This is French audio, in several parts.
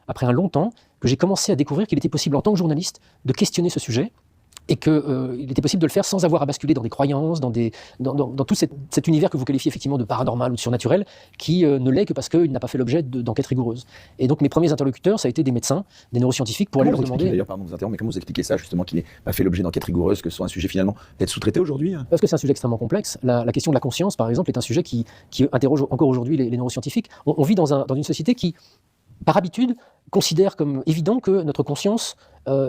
après un long temps, que j'ai commencé à découvrir qu'il était possible en tant que journaliste de questionner ce sujet, et qu'il était possible de le faire sans avoir à basculer dans des croyances, dans tout cet univers que vous qualifiez effectivement de paranormal ou de surnaturel, qui ne l'est que parce qu'il n'a pas fait l'objet d'enquêtes rigoureuses. Et donc mes premiers interlocuteurs, ça a été des médecins, des neuroscientifiques, pour aller leur demander... D'ailleurs, pardon de vous interrompre, mais comment vous expliquez ça, justement, qu'il n'ait pas fait l'objet d'enquêtes rigoureuses, que ce soit un sujet finalement peut-être sous-traité aujourd'hui? Parce que c'est un sujet extrêmement complexe. La question de la conscience, par exemple, est un sujet qui interroge encore aujourd'hui les neuroscientifiques. On vit dans une société qui, par habitude, considère comme évident que notre conscience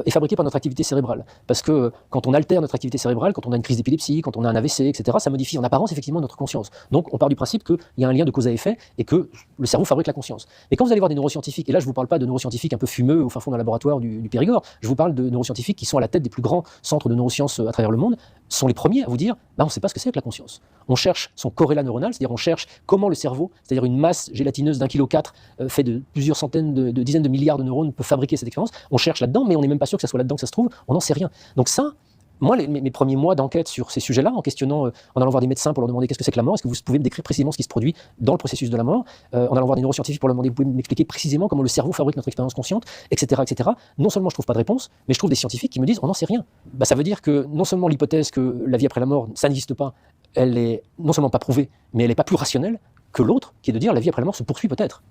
est fabriquée par notre activité cérébrale. Parce que quand on altère notre activité cérébrale, quand on a une crise d'épilepsie, quand on a un AVC, etc., ça modifie en apparence effectivement notre conscience. Donc on part du principe qu'il y a un lien de cause à effet et que le cerveau fabrique la conscience. Mais quand vous allez voir des neuroscientifiques, et là je ne vous parle pas de neuroscientifiques un peu fumeux au fin fond d'un laboratoire du Périgord, je vous parle de neuroscientifiques qui sont à la tête des plus grands centres de neurosciences à travers le monde, sont les premiers à vous dire on ne sait pas ce que c'est que la conscience. On cherche son corrélat neuronal, c'est-à-dire on cherche comment le cerveau, c'est-à-dire une masse gélatineuse d'1,4 kg fait de plusieurs centaines de dizaines de milliards de neurones peut fabriquer cette expérience. On cherche là-dedans, mais on n'est même pas sûr que ça soit là-dedans que ça se trouve, on n'en sait rien. Donc ça, moi, mes premiers mois d'enquête sur ces sujets-là, en questionnant, en allant voir des médecins pour leur demander qu'est-ce que c'est que la mort, est-ce que vous pouvez me décrire précisément ce qui se produit dans le processus de la mort, en allant voir des neuroscientifiques pour leur demander, vous pouvez m'expliquer précisément comment le cerveau fabrique notre expérience consciente, etc., etc. Non seulement je trouve pas de réponse, mais je trouve des scientifiques qui me disent on n'en sait rien. Bah, ça veut dire que non seulement l'hypothèse que la vie après la mort, ça n'existe pas, elle est non seulement pas prouvée, mais elle n'est pas plus rationnelle que l'autre, qui est de dire la vie après la mort se poursuit peut-être.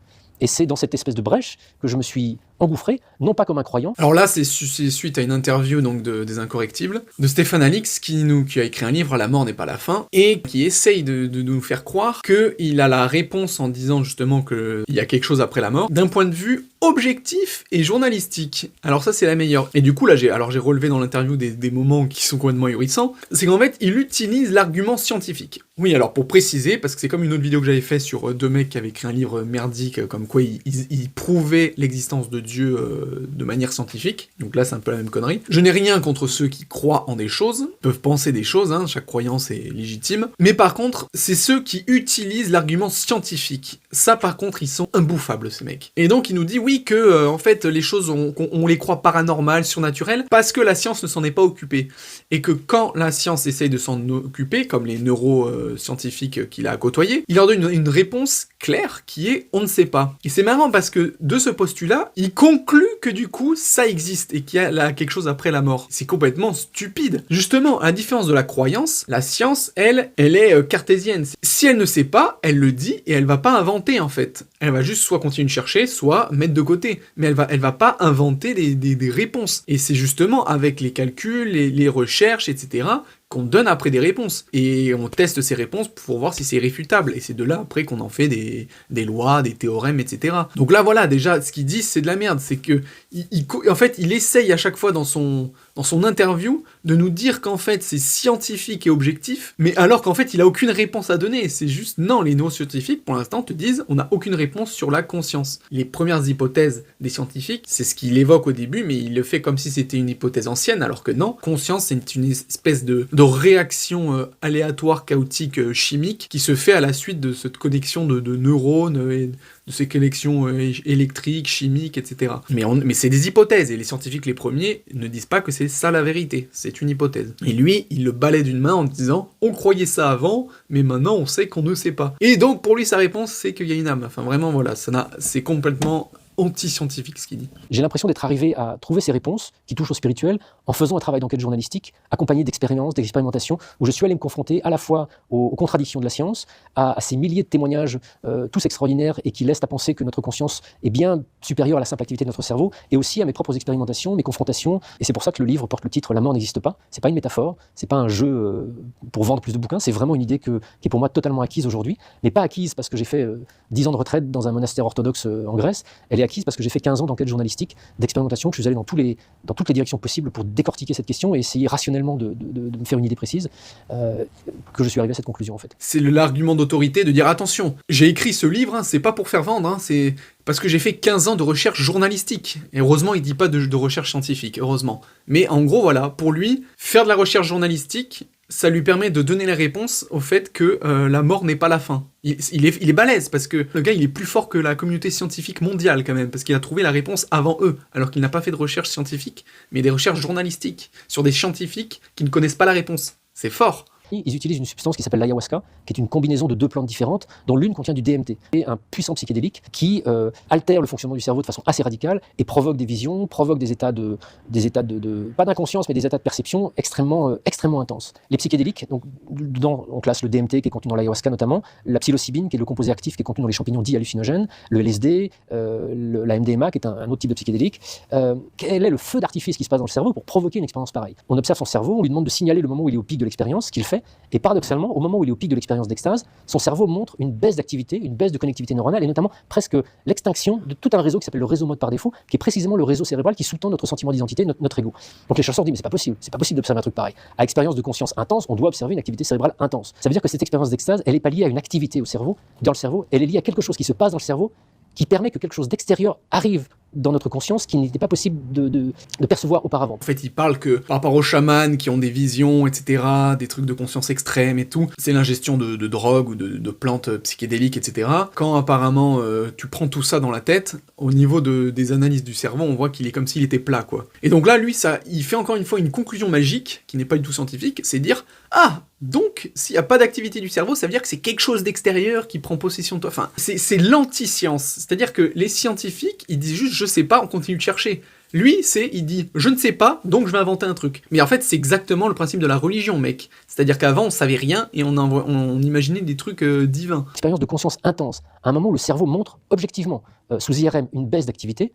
Et c'est dans cette espèce de brèche que je me suis engouffré, non pas comme un croyant. Alors là, c'est suite à une interview donc des Incorrectibles, de Stéphane Alix, qui a écrit un livre, La mort n'est pas la fin, et qui essaye de nous faire croire qu'il a la réponse en disant justement qu'il y a quelque chose après la mort, d'un point de vue objectif et journalistique. Alors ça, c'est la meilleure. Et du coup, là, j'ai relevé dans l'interview des moments qui sont complètement ahurissants, c'est qu'en fait, il utilise l'argument scientifique. Oui, alors pour préciser, parce que c'est comme une autre vidéo que j'avais fait sur deux mecs qui avaient écrit un livre merdique, comme quoi ils prouvaient l'existence de Dieu de manière scientifique, donc là c'est un peu la même connerie. Je n'ai rien contre ceux qui croient en des choses, peuvent penser des choses, hein, chaque croyance est légitime, mais par contre, c'est ceux qui utilisent l'argument scientifique. Ça par contre, ils sont imbouffables ces mecs. Et donc il nous dit oui que en fait les choses on les croit paranormales, surnaturelles, parce que la science ne s'en est pas occupée. Et que quand la science essaye de s'en occuper, comme les neuroscientifiques qu'il a côtoyés, il leur donne une réponse claire qui est on ne sait pas. Et c'est marrant parce que de ce postulat, il conclut que du coup ça existe et qu'il y a là quelque chose après la mort. C'est complètement stupide. Justement, à la différence de la croyance, la science, elle est cartésienne. Si elle ne sait pas, elle le dit et elle va pas inventer en fait. Elle va juste soit continuer de chercher, soit mettre de côté. Mais elle va pas inventer des réponses. Et c'est justement avec les calculs, les recherches, etc., qu'on donne après des réponses. Et on teste ces réponses pour voir si c'est réfutable. Et c'est de là après qu'on en fait des lois, des théorèmes, etc. Donc là voilà, déjà, ce qu'ils disent, c'est de la merde. C'est que, en fait, il essaye à chaque fois dans son interview de nous dire qu'en fait c'est scientifique et objectif, mais alors qu'en fait il a aucune réponse à donner. C'est juste non, les neuroscientifiques pour l'instant te disent on n'a aucune réponse sur la conscience. Les premières hypothèses des scientifiques, c'est ce qu'il évoque au début, mais il le fait comme si c'était une hypothèse ancienne, alors que non, conscience c'est une espèce de réaction aléatoire, chaotique, chimique qui se fait à la suite de cette connexion de neurones et de ces connexions électriques, chimiques, etc. Mais c'est des hypothèses, et les scientifiques les premiers ne disent pas que c'est ça la vérité, c'est une hypothèse. Et lui, il le balaie d'une main en disant « on croyait ça avant, mais maintenant on sait qu'on ne sait pas ». Et donc pour lui sa réponse c'est qu'il y a une âme. Enfin vraiment voilà, c'est complètement anti-scientifique ce qu'il dit. J'ai l'impression d'être arrivé à trouver ces réponses qui touchent au spirituel en faisant un travail d'enquête journalistique accompagné d'expériences, d'expérimentations, où je suis allé me confronter à la fois aux contradictions de la science, à ces milliers de témoignages tous extraordinaires et qui laissent à penser que notre conscience est bien supérieure à la simple activité de notre cerveau, et aussi à mes propres expérimentations, mes confrontations. Et c'est pour ça que le livre porte le titre « La mort n'existe pas ». C'est pas une métaphore, c'est pas un jeu pour vendre plus de bouquins, c'est vraiment une idée qui est pour moi totalement acquise aujourd'hui, mais pas acquise parce que j'ai fait 10 ans de retraite dans un monastère orthodoxe en Grèce. Elle est acquise parce que j'ai fait 15 ans d'enquête journalistique, d'expérimentation, que je suis allé dans toutes les directions possibles pour décortiquer cette question et essayer rationnellement de me faire une idée précise, que je suis arrivé à cette conclusion en fait. C'est l'argument d'autorité de dire attention, j'ai écrit ce livre, hein, c'est pas pour faire vendre, hein, c'est parce que j'ai fait 15 ans de recherche journalistique. Et heureusement, il dit pas de recherche scientifique, heureusement. Mais en gros, voilà, pour lui, faire de la recherche journalistique, ça lui permet de donner la réponse au fait que la mort n'est pas la fin. Il est balèze, parce que le gars, il est plus fort que la communauté scientifique mondiale, quand même, parce qu'il a trouvé la réponse avant eux, alors qu'il n'a pas fait de recherche scientifique, mais des recherches journalistiques, sur des scientifiques qui ne connaissent pas la réponse. C'est fort. Ils utilisent une substance qui s'appelle l'ayahuasca, qui est une combinaison de 2 plantes différentes, dont l'une contient du DMT, et un puissant psychédélique qui altère le fonctionnement du cerveau de façon assez radicale et provoque des visions, provoque des états de pas d'inconscience, mais des états de perception extrêmement intenses. Les psychédéliques, donc dedans on classe le DMT qui est contenu dans l'ayahuasca notamment, la psilocybine qui est le composé actif qui est contenu dans les champignons dits hallucinogènes, le LSD, la MDMA qui est un autre type de psychédélique. Quel est le feu d'artifice qui se passe dans le cerveau pour provoquer une expérience pareille? On observe son cerveau, on lui demande de signaler le moment où il est au pic de l'expérience, ce qu'il fait, et paradoxalement, au moment où il est au pic de l'expérience d'extase, son cerveau montre une baisse d'activité, une baisse de connectivité neuronale, et notamment presque l'extinction de tout un réseau qui s'appelle le réseau mode par défaut, qui est précisément le réseau cérébral qui sous-tend notre sentiment d'identité, notre ego. Donc les chercheurs disent, mais c'est pas possible d'observer un truc pareil. À expérience de conscience intense, on doit observer une activité cérébrale intense. Ça veut dire que cette expérience d'extase, elle n'est pas liée à une activité au cerveau, dans le cerveau, elle est liée à quelque chose qui se passe dans le cerveau, qui permet que quelque chose d'extérieur arrive dans notre conscience qui n'était pas possible de percevoir auparavant. En fait, il parle que par rapport aux chamans qui ont des visions, etc., des trucs de conscience extrême et tout, c'est l'ingestion de drogue ou de plantes psychédéliques, etc. Quand apparemment tu prends tout ça dans la tête, au niveau des analyses du cerveau, on voit qu'il est comme s'il était plat, quoi. Et donc là, lui, il fait encore une fois une conclusion magique, qui n'est pas du tout scientifique, c'est dire « Ah, donc, s'il n'y a pas d'activité du cerveau, ça veut dire que c'est quelque chose d'extérieur qui prend possession de toi. » Enfin, c'est l'anti-science. C'est-à-dire que les scientifiques, ils disent juste « je sais pas », on continue de chercher. Lui, il dit « je ne sais pas, donc je vais inventer un truc ». Mais en fait, c'est exactement le principe de la religion, mec. C'est-à-dire qu'avant, on savait rien et on imaginait des trucs divins. Expérience de conscience intense, à un moment où le cerveau montre objectivement, sous IRM, une baisse d'activité,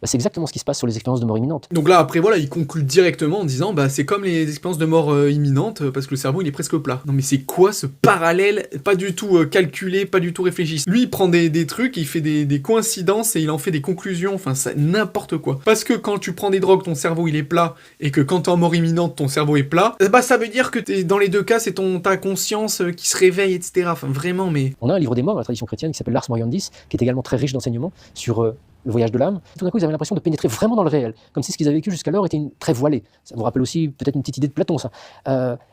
c'est exactement ce qui se passe sur les expériences de mort imminente. Donc là, après, voilà, il conclut directement en disant c'est comme les expériences de mort imminente, parce que le cerveau, il est presque plat. Non mais c'est quoi ce parallèle pas du tout calculé, pas du tout réfléchi? Lui, il prend des trucs, il fait des coïncidences et il en fait des conclusions, enfin, c'est n'importe quoi. Parce que quand tu prends des drogues, ton cerveau, il est plat, et que quand t'es en mort imminente, ton cerveau est plat, ça veut dire que dans les deux cas, c'est ta conscience qui se réveille, etc. Enfin, vraiment, mais... On a un livre des morts, la tradition chrétienne, qui s'appelle l'Ars Moriendi, qui est également très riche d'enseignements sur le voyage de l'âme. Tout d'un coup, ils avaient l'impression de pénétrer vraiment dans le réel, comme si ce qu'ils avaient vécu jusqu'alors était très voilé. Ça vous rappelle aussi peut-être une petite idée de Platon, ça.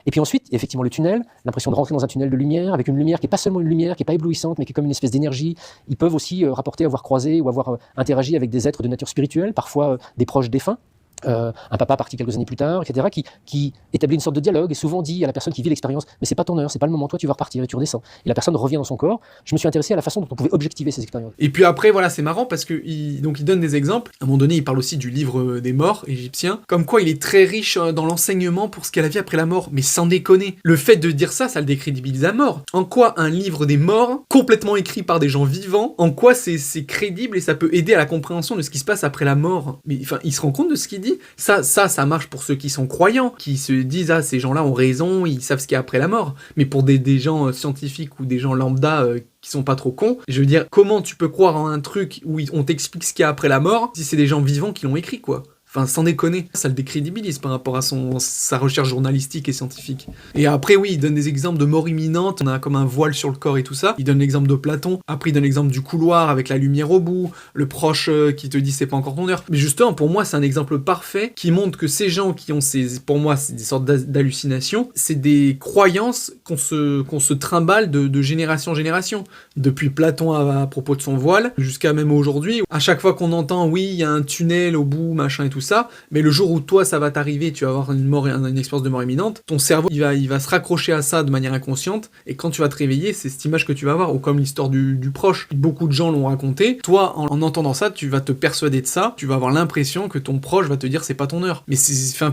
Et puis ensuite, effectivement, le tunnel, l'impression de rentrer dans un tunnel de lumière, avec une lumière qui n'est pas seulement une lumière, qui n'est pas éblouissante, mais qui est comme une espèce d'énergie. Ils peuvent aussi rapporter avoir croisé ou avoir interagi avec des êtres de nature spirituelle, parfois des proches défunts. Un papa parti quelques années plus tard, etc., qui établit une sorte de dialogue et souvent dit à la personne qui vit l'expérience « mais c'est pas ton heure, c'est pas le moment, toi tu vas repartir et tu redescends ». Et la personne revient dans son corps. Je me suis intéressé à la façon dont on pouvait objectiver ces expériences. Et puis après, voilà, c'est marrant parce que il donne des exemples. À un moment donné, il parle aussi du livre des morts égyptiens, comme quoi il est très riche dans l'enseignement pour ce qu'est la vie après la mort. Mais sans déconner, le fait de dire ça le décrédibilise à mort. En quoi un livre des morts, complètement écrit par des gens vivants, en quoi c'est crédible et ça peut aider à la compréhension de ce qui se passe après la mort? Mais enfin, il se rend compte de ce qu'il dit? Ça marche pour ceux qui sont croyants, qui se disent « Ah, ces gens-là ont raison, ils savent ce qu'il y a après la mort ». Mais pour des gens scientifiques ou des gens lambda qui sont pas trop cons, je veux dire, comment tu peux croire en un truc où on t'explique ce qu'il y a après la mort si c'est des gens vivants qui l'ont écrit, quoi? Enfin, sans déconner, ça le décrédibilise par rapport à sa recherche journalistique et scientifique. Et après, oui, il donne des exemples de mort imminente, on a comme un voile sur le corps et tout ça. Il donne l'exemple de Platon, après il donne l'exemple du couloir avec la lumière au bout, le proche qui te dit c'est pas encore ton heure. Mais justement, pour moi, c'est un exemple parfait qui montre que ces gens qui ont pour moi, c'est des sortes d'hallucinations, c'est des croyances qu'on se trimballe de génération en génération. Depuis Platon à propos de son voile, jusqu'à même aujourd'hui, à chaque fois qu'on entend, oui, il y a un tunnel au bout, machin et tout ça, mais le jour où toi ça va t'arriver, tu vas avoir une expérience de mort imminente, ton cerveau il va se raccrocher à ça de manière inconsciente, et quand tu vas te réveiller, c'est cette image que tu vas avoir, ou comme l'histoire du proche, beaucoup de gens l'ont raconté, toi en entendant ça, tu vas te persuader de ça, tu vas avoir l'impression que ton proche va te dire c'est pas ton heure. Mais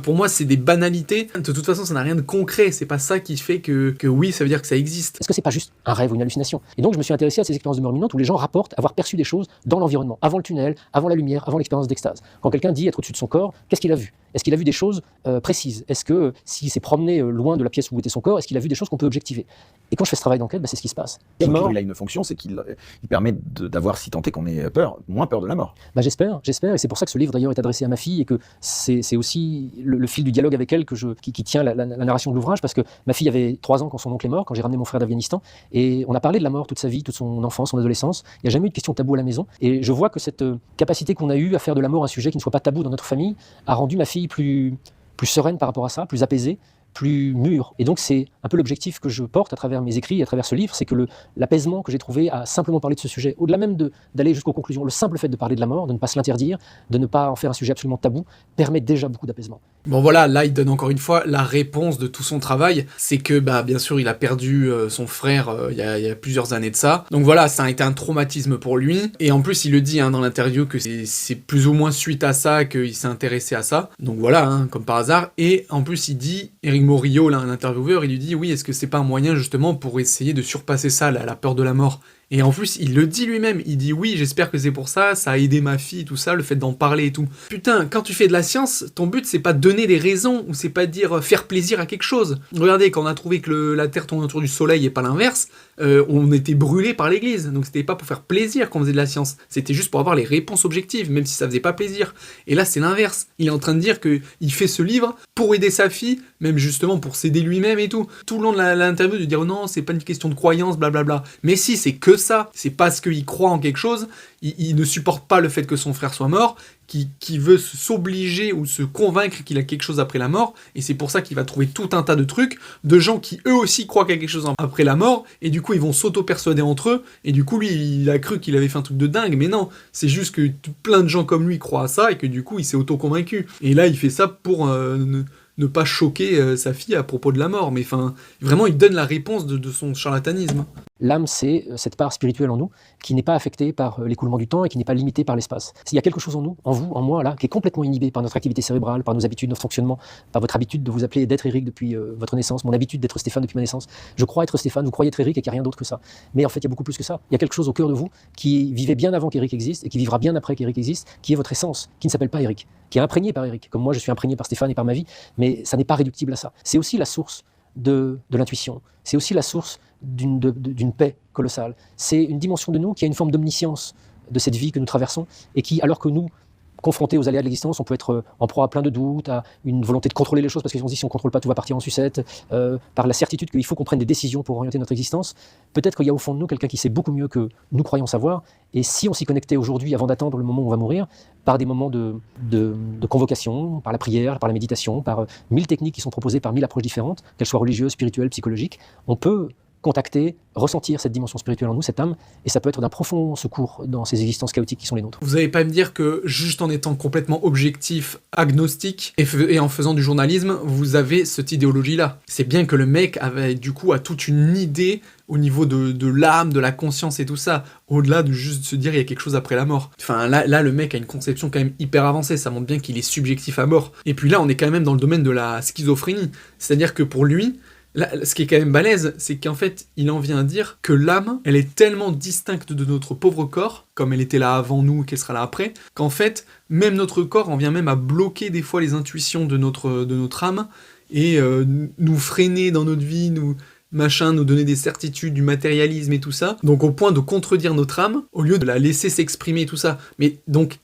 pour moi c'est des banalités, de toute façon ça n'a rien de concret, c'est pas ça qui fait que oui, ça veut dire que ça existe. Est-ce que c'est pas juste un rêve ou une hallucination? Et donc je me suis intéressé à ces expériences de mort imminente où les gens rapportent avoir perçu des choses dans l'environnement, avant le tunnel, avant la lumière, avant l'expérience d'extase. Quand quelqu'un dit être au-dessus de son corps, qu'est-ce qu'il a vu? Est-ce qu'il a vu des choses précises? Est-ce que s'il s'est promené loin de la pièce où était son corps, est-ce qu'il a vu des choses qu'on peut objectiver? Et quand je fais ce travail d'enquête, c'est ce qui se passe. Il a une fonction, c'est qu'il permet d'avoir, si tant est qu'on ait peur, moins peur de la mort. J'espère, et c'est pour ça que ce livre d'ailleurs est adressé à ma fille et que c'est aussi le fil du dialogue avec elle qui tient la narration de l'ouvrage, parce que ma fille avait 3 ans quand son oncle est mort, quand j'ai ramené mon frère d'Afghanistan, et on a parlé de la mort toute sa vie, toute son enfance, son adolescence. Il n'y a jamais eu de question tabou à la maison, et je vois que cette capacité qu'on a eue à faire de la mort un sujet qui ne soit pas tabou dans notre famille a rendu ma fille plus sereine par rapport à ça, plus apaisée, plus mûr. Et donc c'est un peu l'objectif que je porte à travers mes écrits, à travers ce livre, c'est que l'apaisement que j'ai trouvé à simplement parler de ce sujet, au-delà même d'aller jusqu'aux conclusions, le simple fait de parler de la mort, de ne pas se l'interdire, de ne pas en faire un sujet absolument tabou, permet déjà beaucoup d'apaisement. Bon voilà, là il donne encore une fois la réponse de tout son travail, c'est que bien sûr il a perdu son frère il y a plusieurs années de ça, donc voilà, ça a été un traumatisme pour lui, et en plus il le dit dans l'interview que c'est plus ou moins suite à ça qu'il s'est intéressé à ça, donc voilà, comme par hasard, et en plus il dit, Eric Morillo, là, un intervieweur, il lui dit oui, est-ce que c'est pas un moyen justement pour essayer de surpasser ça, la peur de la mort? Et en plus, il le dit lui-même, il dit oui, j'espère que c'est pour ça, ça a aidé ma fille, tout ça, le fait d'en parler et tout. Putain, quand tu fais de la science, ton but c'est pas de donner des raisons, ou c'est pas de dire faire plaisir à quelque chose. Regardez, quand on a trouvé que la Terre tourne autour du Soleil et pas l'inverse, on était brûlé par l'église, donc c'était pas pour faire plaisir qu'on faisait de la science, c'était juste pour avoir les réponses objectives, même si ça faisait pas plaisir. Et là c'est l'inverse, il est en train de dire qu'il fait ce livre pour aider sa fille, même justement pour s'aider lui-même et tout. Tout le long de l'interview de dire non, c'est pas une question de croyance, blablabla. Mais si, c'est que ça, c'est parce qu'il croit en quelque chose, il ne supporte pas le fait que son frère soit mort, qui veut s'obliger ou se convaincre qu'il a quelque chose après la mort, et c'est pour ça qu'il va trouver tout un tas de trucs, de gens qui eux aussi croient qu'il y a quelque chose après la mort, et du coup ils vont s'auto-persuader entre eux, et du coup lui il a cru qu'il avait fait un truc de dingue, mais non, c'est juste que plein de gens comme lui croient à ça, et que du coup il s'est auto-convaincu. Et là il fait ça pour ne pas choquer sa fille à propos de la mort, mais enfin, vraiment il donne la réponse de son charlatanisme. L'âme, c'est cette part spirituelle en nous qui n'est pas affectée par l'écoulement du temps et qui n'est pas limitée par l'espace. Il y a quelque chose en nous, en vous, en moi, là, qui est complètement inhibé par notre activité cérébrale, par nos habitudes, notre fonctionnement, par votre habitude de vous appeler et d'être Eric depuis votre naissance, mon habitude d'être Stéphane depuis ma naissance. Je crois être Stéphane, vous croyez être Eric et qu'il n'y a rien d'autre que ça. Mais en fait, il y a beaucoup plus que ça. Il y a quelque chose au cœur de vous qui vivait bien avant qu'Eric existe et qui vivra bien après qu'Eric existe, qui est votre essence, qui ne s'appelle pas Eric, qui est imprégné par Eric, comme moi je suis imprégné par Stéphane et par ma vie, mais ça n'est pas réductible à ça. C'est aussi la source de l'intuition, c'est aussi la source d'une paix colossale. C'est une dimension de nous qui a une forme d'omniscience de cette vie que nous traversons et qui, alors que nous, confrontés aux aléas de l'existence, on peut être en proie à plein de doutes, à une volonté de contrôler les choses parce qu'on se dit si on ne contrôle pas tout va partir en sucette, par la certitude qu'il faut qu'on prenne des décisions pour orienter notre existence. Peut-être qu'il y a au fond de nous quelqu'un qui sait beaucoup mieux que nous croyons savoir, et si on s'y connectait aujourd'hui avant d'attendre le moment où on va mourir, par des moments de convocation, par la prière, par la méditation, par 1000 techniques qui sont proposées par 1000 approches différentes, qu'elles soient religieuses, spirituelles, psychologiques, on peut contacter, ressentir cette dimension spirituelle en nous, cette âme, et ça peut être d'un profond secours dans ces existences chaotiques qui sont les nôtres. Vous n'allez pas me dire que juste en étant complètement objectif, agnostique, et en faisant du journalisme, vous avez cette idéologie-là. C'est bien que le mec avait du coup a toute une idée au niveau de l'âme, de la conscience et tout ça, au-delà de juste se dire il y a quelque chose après la mort. Enfin là le mec a une conception quand même hyper avancée, ça montre bien qu'il est subjectif à mort. Et puis là on est quand même dans le domaine de la schizophrénie, c'est-à-dire que pour lui, là, ce qui est quand même balèze, c'est qu'en fait, il en vient à dire que l'âme, elle est tellement distincte de notre pauvre corps, comme elle était là avant nous et qu'elle sera là après, qu'en fait, même notre corps en vient même à bloquer des fois les intuitions de notre âme, et nous freiner dans notre vie, nous donner des certitudes, du matérialisme et tout ça, donc au point de contredire notre âme, au lieu de la laisser s'exprimer et tout ça. Mais donc,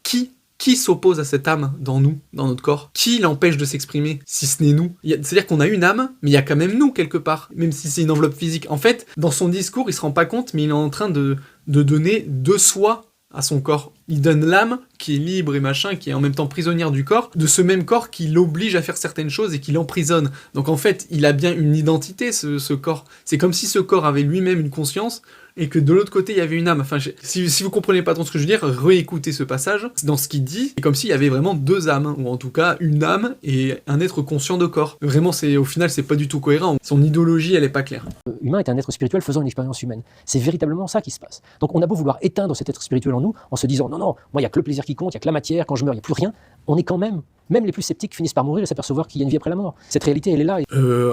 qui s'oppose à cette âme dans nous, dans notre corps? Qui l'empêche de s'exprimer, si ce n'est nous? C'est-à-dire qu'on a une âme, mais il y a quand même nous, quelque part, même si c'est une enveloppe physique. En fait, dans son discours, il se rend pas compte, mais il est en train de donner de soi à son corps. Il donne l'âme, qui est libre et machin, qui est en même temps prisonnière du corps, de ce même corps qui l'oblige à faire certaines choses et qui l'emprisonne. Donc en fait, il a bien une identité, ce corps. C'est comme si ce corps avait lui-même une conscience, et que de l'autre côté il y avait une âme. Enfin, si vous comprenez pas trop ce que je veux dire, réécoutez ce passage. Dans ce qu'il dit, c'est comme s'il y avait vraiment deux âmes, ou en tout cas une âme et un être conscient de corps. Vraiment, au final, c'est pas du tout cohérent. Son idéologie, elle est pas claire. L'humain est un être spirituel faisant une expérience humaine. C'est véritablement ça qui se passe. Donc on a beau vouloir éteindre cet être spirituel en nous, en se disant non, moi il n'y a que le plaisir qui compte, il n'y a que la matière, quand je meurs il n'y a plus rien, on est quand même les plus sceptiques finissent par mourir et s'apercevoir qu'il y a une vie après la mort. Cette réalité, elle est là.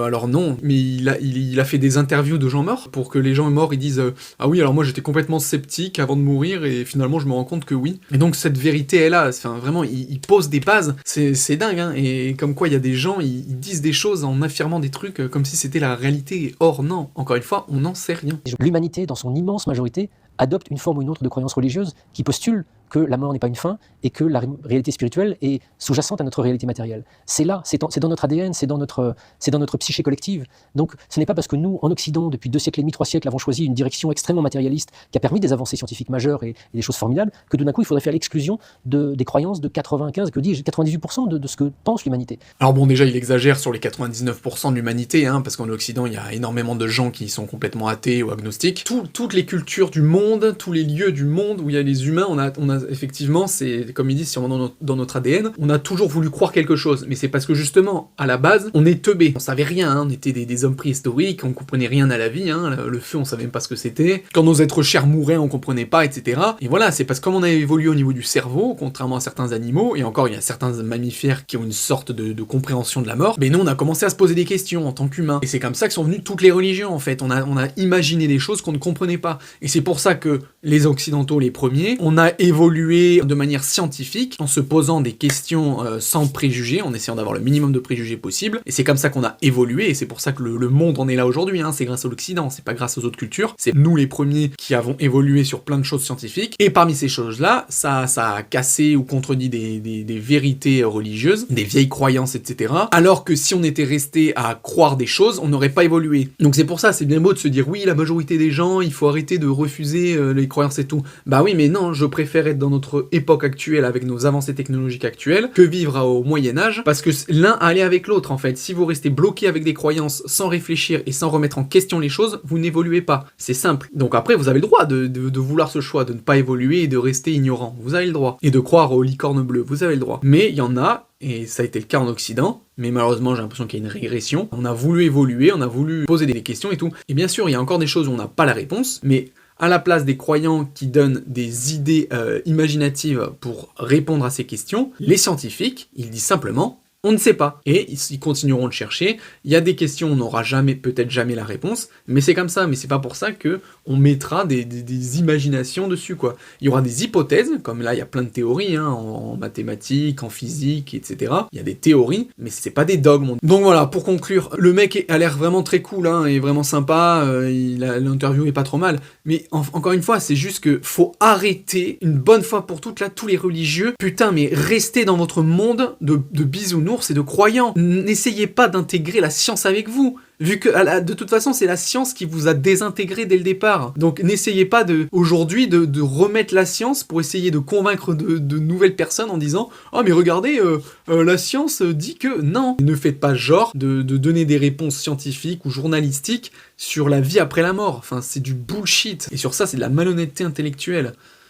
Alors non, mais il a fait des interviews de gens morts pour que les gens morts ils disent ah oui, alors moi j'étais complètement sceptique avant de mourir et finalement je me rends compte que oui. Et donc cette vérité est là, enfin vraiment il pose des bases, c'est dingue hein. Et comme quoi il y a des gens, ils disent des choses en affirmant des trucs comme si c'était la réalité. Or non, encore une fois, on n'en sait rien. L'humanité, dans son immense majorité, adopte une forme ou une autre de croyance religieuse qui postule que la mort n'est pas une fin et que la réalité spirituelle est sous-jacente à notre réalité matérielle. C'est là, c'est dans notre ADN, c'est dans notre psyché collective. Donc ce n'est pas parce que nous, en Occident, depuis 2 siècles et demi, 3 siècles, avons choisi une direction extrêmement matérialiste qui a permis des avancées scientifiques majeures et des choses formidables, que tout d'un coup il faudrait faire l'exclusion des croyances de 95, que dis-je, 98% de ce que pense l'humanité. Alors bon, déjà, il exagère sur les 99% de l'humanité, hein, parce qu'en Occident, il y a énormément de gens qui sont complètement athées ou agnostiques. Toutes les cultures du monde, tous les lieux du monde où il y a les humains, on a effectivement, c'est comme ils disent, sûrement dans notre ADN, on a toujours voulu croire quelque chose, mais c'est parce que justement, à la base, on est teubés, on savait rien, hein, on était des hommes préhistoriques, on comprenait rien à la vie, hein, le feu, on savait même pas ce que c'était, quand nos êtres chers mouraient, on comprenait pas, etc. Et voilà, c'est parce que comme on a évolué au niveau du cerveau, contrairement à certains animaux, et encore, il y a certains mammifères qui ont une sorte de compréhension de la mort, mais nous, on a commencé à se poser des questions en tant qu'humains, et c'est comme ça que sont venues toutes les religions, en fait, on a imaginé des choses qu'on ne comprenait pas, et c'est pour ça que les occidentaux, les premiers, on a évolué de manière scientifique, en se posant des questions sans préjugés, en essayant d'avoir le minimum de préjugés possible, et c'est comme ça qu'on a évolué, et c'est pour ça que le monde en est là aujourd'hui, hein, c'est grâce à l'Occident, c'est pas grâce aux autres cultures, c'est nous les premiers qui avons évolué sur plein de choses scientifiques, et parmi ces choses-là, ça a cassé ou contredit des vérités religieuses, des vieilles croyances, etc., alors que si on était resté à croire des choses, on n'aurait pas évolué. Donc c'est pour ça, c'est bien beau de se dire, oui, la majorité des gens, il faut arrêter de refuser les croyances et tout. Bah oui, mais non, je préfère être dans notre époque actuelle, avec nos avancées technologiques actuelles, que vivre au Moyen-Âge, parce que l'un allait avec l'autre, en fait. Si vous restez bloqué avec des croyances sans réfléchir et sans remettre en question les choses, vous n'évoluez pas. C'est simple. Donc après, vous avez le droit de vouloir ce choix, de ne pas évoluer et de rester ignorant. Vous avez le droit. Et de croire aux licornes bleues, vous avez le droit. Mais il y en a, et ça a été le cas en Occident, mais malheureusement j'ai l'impression qu'il y a une régression. On a voulu évoluer, on a voulu poser des questions et tout. Et bien sûr, il y a encore des choses où on n'a pas la réponse, mais à la place des croyants qui donnent des idées imaginatives pour répondre à ces questions, les scientifiques, ils disent simplement on ne sait pas. Et ils continueront de chercher. Il y a des questions, on n'aura peut-être jamais la réponse, mais c'est comme ça. Mais c'est pas pour ça que on mettra des imaginations dessus, quoi. Il y aura des hypothèses, comme là, il y a plein de théories, hein, en mathématiques, en physique, etc. Il y a des théories, mais c'est pas des dogmes. Donc voilà, pour conclure, le mec a l'air vraiment très cool, hein, et vraiment sympa, l'interview est pas trop mal, mais encore une fois, c'est juste que faut arrêter, une bonne fois pour toutes, là, tous les religieux, putain, mais restez dans votre monde de bisounours et de croyants. N'essayez pas d'intégrer la science avec vous, vu que de toute façon c'est la science qui vous a désintégré dès le départ. Donc n'essayez pas aujourd'hui de remettre la science pour essayer de convaincre de nouvelles personnes en disant « Oh mais regardez, la science dit que... » Non, ne faites pas genre de donner des réponses scientifiques ou journalistiques sur la vie après la mort. Enfin, c'est du bullshit. Et sur ça, c'est de la malhonnêteté intellectuelle.